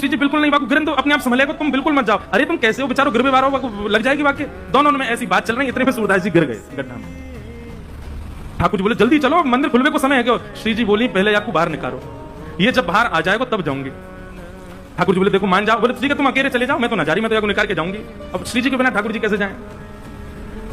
श्री जी बिल्कुल नहीं, वाकू गिरन दो, अपने आप संभलेगा, तुम बिल्कुल मत जाओ। अरे तुम कैसे हो बेचारो, गिर बीमार हो, लग जाएगी वाकई। दोनों में ऐसी बात चल रही, इतने में सूरदास जी गिर गए गड्ढा में। ठाकुर जी बोले जल्दी चलो, मंदिर खुलने को समय है क्या? श्री जी बोली पहले आपको बाहर निकालो, ये जब बाहर आ जाएगा तब जाऊंगी। ठाकुर जी बोले देखो मान जाओ। बोले ठीक है तुम अकेले चले जाओ, मैं तो ना जा रही, मैं तो निकाल के जाऊंगी। अब श्री जी के बिना ठाकुर जी कैसे जाएं?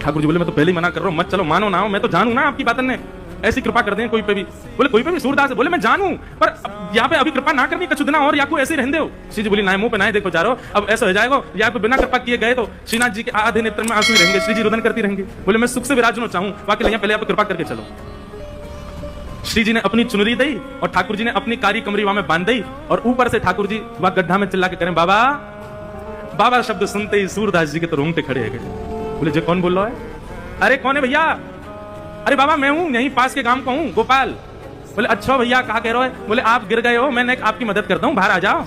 ठाकुर जी बोले मैं तो पहले ही मना कर रहा हूं, मत चलो, मानो ना हो, मैं तो जानू ना आपकी बातन ने, ऐसी कृपा कर दें कोई पे भी। बोले कोई पे भी? सूरदास बोले मैं जानू, पर यहाँ पे अभी कृपा ना करनी, कुछ दिन और या को ऐसे रहने दो। श्री जी बोली ना मुंह पे ना देखो जा रहा हो, अब ऐसा हो जाएगा यहाँ पे बिना कृपा किए गए तो श्रीनाथ जी के आधे नेत्र में आंसू रहेंगे, श्री जी रुदन करती रहेंगे। बोले मैं सुख से विराजनो चाहूं, बाकी पहले आप कृपा करके चलो। श्री जी ने अपनी चुनरी दी और ठाकुर जी ने अपनी कारी कमरी वहां में बांध दी, और ऊपर से ठाकुर जी वहां गड्ढा में चिल्ला के करें बाबा बाबा शब्द सुनते ही सूरदास जी के तो रोंगटे खड़े हो गए। बोले जो कौन बोल रहा है? अरे कौन है भैया? अरे बाबा मैं हूं, यहीं पास के गांव का हूं, गोपाल। बोले अच्छा भैया कहा कह रहे हो? बोले आप गिर गए हो, मैंने आपकी मदद करता हूं, बाहर आ जाओ।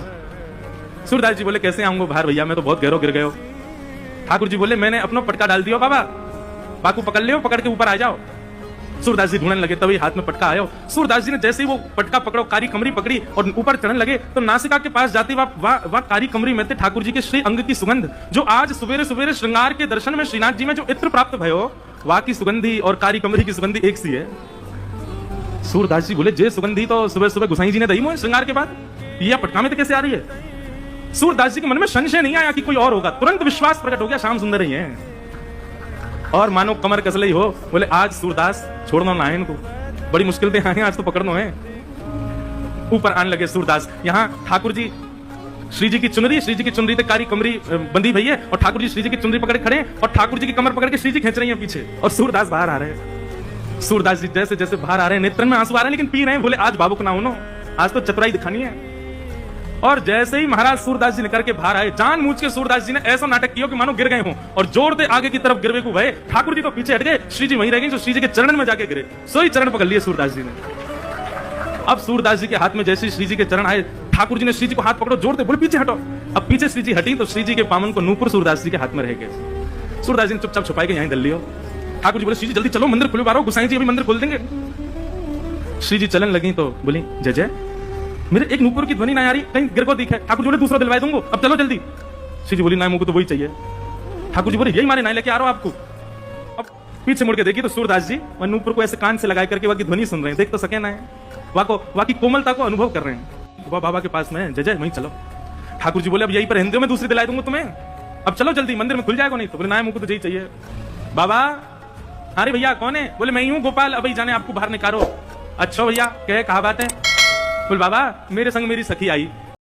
सूरदास जी बोले कैसे आऊंगा बाहर भैया, मैं तो बहुत गहरो गिर गए हो। ठाकुर जी बोले मैंने अपना पटका डाल दिया बाबा, बाकू पकड़ लियो, पकड़ के ऊपर आ जाओ। सूरदास जी ढूंढने लगे, तभी हाथ में पटका आयो। सूरदास जी ने जैसे ही वो पटका पकड़ो, कारी कमरी पकड़ी और ऊपर चढ़ने लगे, तो नासिका के पास जाते वह कारी कमरी में थे ठाकुर जी के श्री अंग की सुगंध, जो आज सवेरे सवेरे श्रृंगार के दर्शन में श्रीनाथ जी में जो इत्र प्राप्त भयो, वहां की सुगंधी और कारी कमरी की सुगंधी एक सी है। सूरदास जी बोले जे सुगंधी तो सुबह सुबह गुसाई जी ने दही मोह श्रृंगार के बाद, यह पटका में तो कैसे आ रही है? सूरदास जी के मन में संशय नहीं आया कि कोई और होगा, तुरंत विश्वास प्रकट हो गया, श्याम सुंदर ही है। और मानो कमर कसलई हो, बोले आज सूरदास छोड़ना ना है इनको, बड़ी मुश्किल से आए आज तो पकड़ना है। ऊपर आने लगे सूरदास, यहाँ ठाकुर जी श्री जी की चुनरी तक कारी कमरी बंधी भई है, और ठाकुर जी श्री जी की चुनरी पकड़े खड़े, और ठाकुर जी की कमर पकड़ के श्री जी खींच रही है पीछे, और सूरदास बाहर आ रहे हैं। सूरदास जी जैसे जैसे बाहर आ रहे हैं, नेत्र में आंसू आ रहे हैं, लेकिन पी रहे हैं। बोले आज बाबू को ना हो, आज तो चतुराई दिखानी है। और जैसे ही महाराज सूरदास जी निकल के बाहर आए, जानबूझ के सूरदास जी ने ऐसा नाटक किया कि मानो गिर गए हों, और जोर से आगे की तरफ गिरवे को भय। ठाकुर जी तो पीछे हट गए, श्री जी वहीं रह गए, जो श्री जी के चरण में जाके गिरे, सोई चरण पकड़ लिए सूरदास जी ने। अब सूरदास जी के हाथ में जैसे श्री जी के चरण आए, ठाकुर जी ने श्री जी को हाथ पकड़ो, जोर से बोले पीछे हटो। अब पीछे श्री जी हटी तो श्री जी के पावन को नूपुर सूरदास जी के हाथ में रह गए। सूरदास जी ने चुपचाप छुपाई के यहीं दल लियो। ठाकुर जी बोले श्री जी जल्दी चलो, मंदिर खुलवा रहा हूं, गुसाई जी अभी मंदिर खोल देंगे। श्री जी चलन लगी तो बोली जय जय, मेरे एक नूपुर की ध्वनि ना आ रही, कहीं गिर को दिखे। ठाकुर जी बोले दूसरा दिलवा दूंगा, अब चलो जल्दी। श्री जी बोली ना मुझको तो वही चाहिए। ठाकुर जी बोले यही मारे ना लेके आ रहा हूं आपको। अब पीछे मुड़ के देखी तो सूरदास जी वह नूपुर को ऐसे कान से लगा करके वह की ध्वनि सुन रहे हैं, देख तो सके ना है, वह की कोमलता को अनुभव कर रहे हैं। वह बाबा के पास में जय जय वहीं चलो। ठाकुर जी बोले अब यही पर हिंदी में दूसरी दिला दूंगा तुम्हें, अब चलो जल्दी, मंदिर में खुल जाएगा नहीं तो। बोले ना मुझको तो यही चाहिए। बाबा अरे भैया कौन है? बोले मैं ही हूँ गोपाल, अभी जाने आपको बाहर निकालो। अच्छा भैया कहे कहा बात है? बोले बाबा मेरे संग मेरी सखी आई,